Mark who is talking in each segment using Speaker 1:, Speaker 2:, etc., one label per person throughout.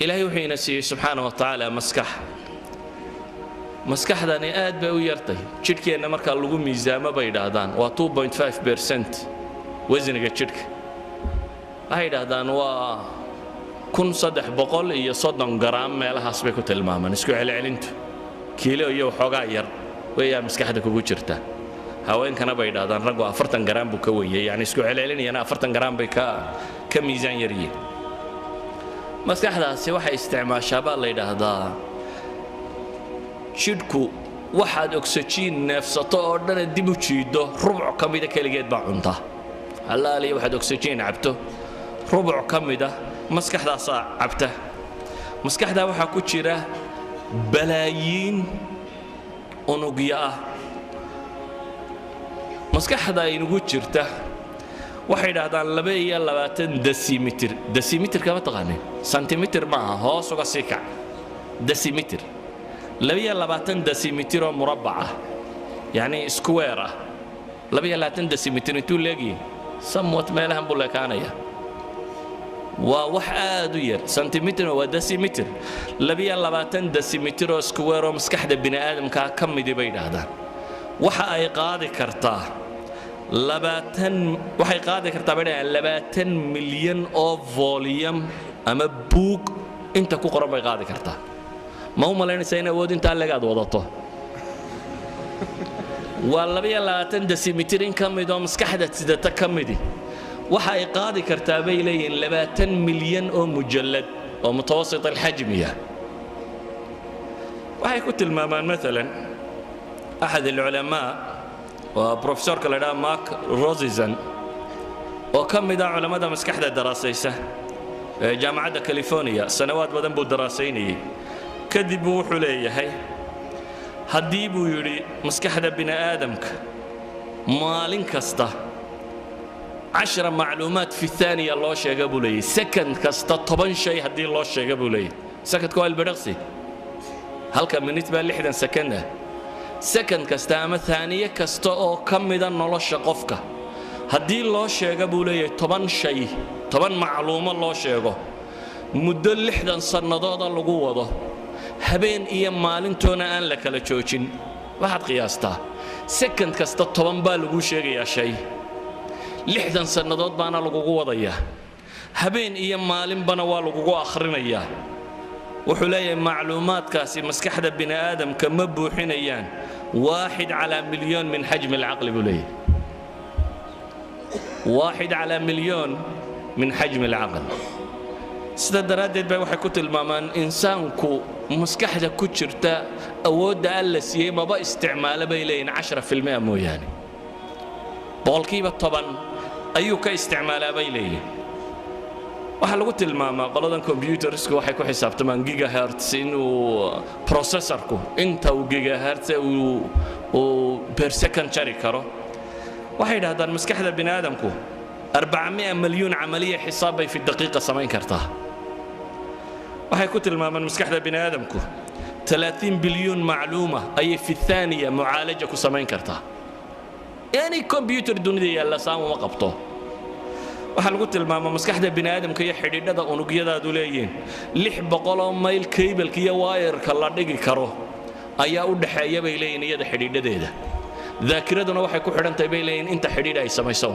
Speaker 1: إلهي وحينا سي سبحانه وتعالى مسكح داني آد بأو يرتي شركة أنا مركا اللغو ميزامة بيدادان و 2.5% وزنك الشرك هاي دادان و كن صدح بقول إيا صدن جرام مالها حسبكو تلماما نسكو على علنتو كيلو إيا وحوغا ير ويا مسكح دكو جرتا هاوين كان بيدادان رقوا 40 جرام بكوية يعني نسكو على علني أنا 40 جرام بكا كميزان يريه مسكح دا سي waxay isticmaashaa la yiraahdaa shidku waxaad oxygen neefsato oo dhan dib u jiido rubuc kamida kaligeed baa cunta halaali waxaad oxygen cabto rubuc kamida maskaxdaas cabta maskaxda waxa ku jira balaayiin unugya ah maskaxda inugu jirta waxay yiraahdaan 22 decimeter kama taqaanay centimeter ma hoos uga sii kac decimeter 22 decimeter oo murabbac yani square 22 decimeter intuu leeyahay somewhat meelahan buu leekaanaya waa wax aad u yar centimeter waa decimeter 22 decimeter oo square oo maskaxda bini aadamka ka mid bay yiraahdaan waxa ay qaadi kartaa waxay qaadi kartaa baa 20 milyan oo volume ama book inta ku qoran bay qaadi kartaa ma u malaynaysaa in awood inta laga wadato waa 22 decimeter in kamid oo maskaxda sidata kamidi waxa ay qaadi kartaa bay leeyihiin 20 milyan oo mujallad oo mutawasit alxajmiya waxay ku tilmaamaan مثلا أحد العلماء وبروفيسور كلادا ماك روزيزن وكم من علماء مسكحة دراسيسة جامعة كاليفورنيا سنوات بدن بو دراسيني كذبوا حليه هي هديبو يري مسكحة بني آدمك مالين كستا 10 معلومات في الثانية الله شيء قبوا لي سكند كستا 10 شيء هدي الله شيء قبوا لي سكت كوال برقصي هل كان من نتبع لحدا سكنه سكند كستا أما ثانية كستا أو كم إذا نلاش قفكه هدي الله شيء قبوا لي 10 شيء 10 معلومة الله شيء مدة لحدا صنادات اللجوء ده هبين إيام مالين تونا أن لك لتشوشين واحد قياسته سكند كستا 10 بالجو شيء يا شيء لحدا صنادات بنا اللجوء ضيّه هبين إيام مالين بنا والجوء آخرين إياه وحلايا معلومات كاسي مسكحة بني آدم كمبو حنيان 1 على مليون من حجم العقل بوليه 1 على مليون من حجم العقل استدرادت بي waxay ku tilmaamaan insaanku maskaxda ku jirta awoodda alla siiyay maba isticmaala bay leeyin 10% mooyaane boqolkiiba 10 ayuu ka isticmaalaa bay leeyin waxa lagu tilmaamaa qoladan computersku waxay ku xisaabtamaan gigahertz inuu processorku inta uu gigahertz uu per second jari karo waxay yiraahdaan maskaxda bini aadamku 400 مليون عملية حسابي في الدقيقة سمين كرتها waxay ku tilmaamaan maskaxda bini aadamku 30 بليون معلومة أي في الثانية معالجة ku samayn kartaa يعني كمبيوتر dunida yalla saamo ma qabto waxa lagu tilmaamaa maskaxda bini aadamka iyo xidhiidhada unugyadaadu leeyihiin 600 mayl cable iyo wire-ka la dhigi karo ayaa u dhaxeeya bay leeyihiin iyada xidhiidhadeeda dhaakiraduna waxay ku xidhan tahay bay leeyihiin inta xidhiidh ay samayso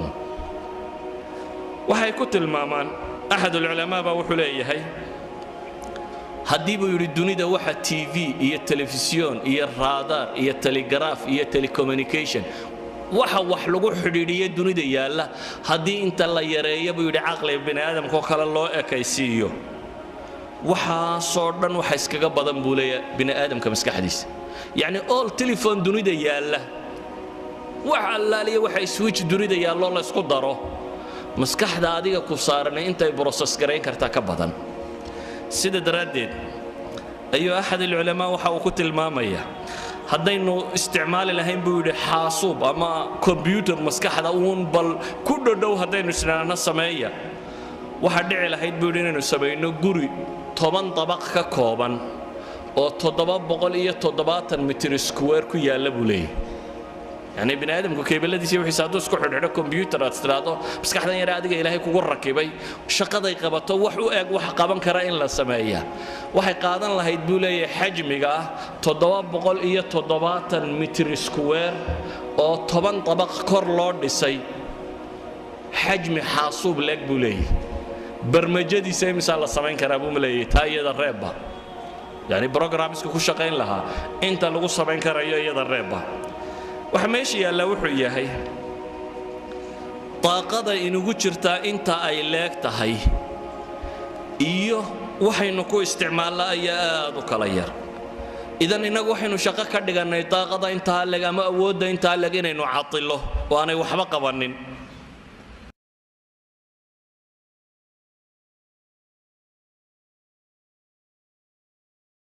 Speaker 1: waxay ku tilmaamaan أحد العلماء wuxuu leeyahay haddii buu yiri dunida waxa TV iyo telefisyon iyo radar iyo telegraph iyo telecommunication waxa wax lagu xidhiidhiyo dunida yaala haddii inta la yareeyo buu yiri aqliga bini aadamka kale loo ekaysiiyo waxa soo dhan waxa iskaga badan buu leeyahay bini aadamka maskaxdiisa yani all telephone dunida yaala waxa allaaliya waxa switch dunida yaalo la isku daro maskaxda adiga ku saaran intay process gareyn kartaa ka badan sida daraadeed ayu ahad ulama waxa uu ku tilmaamaya haddaynu isticmaali lahayn buu yiri xaasuub ama computer maskaxda uun bal ku dhow haddaynu isnaana sameeya waxa dhici lahayd buu yiri inaynu sameeyno guri 10 dabaq ka kooban oo 770 mitir square ku yaala buu leeyahay يعني بني آدم كيبلدي سي وحي سادوس كحد على كمبيوتر أسترادو بس كحدا يرى أديك إلهي كوجر ركبي شقة يقبضه وحو وح قابن كرائن للسماية وحي قادن الله يدبولي حجمه تضواب بقول إيه تضوابات متر سكوير أو طبعا طبق كورلود سي حجم حاسوب لك بولي برمجدي سي مثال السماين كرابو ملي تاي الربا يعني بروجرامز كل شقين لها أنت لو سماين كرايا الربا وحماشي يلا وحيا هي طاقة إنه جرتا أنت أي لك تهي إيوه وحي نكو استعمال لا يا ذكالير إذا إنه وحي نشقق كدجنا طاقة أنت لك أما أود أنت لك إنه عطله وأنا وحبق بنين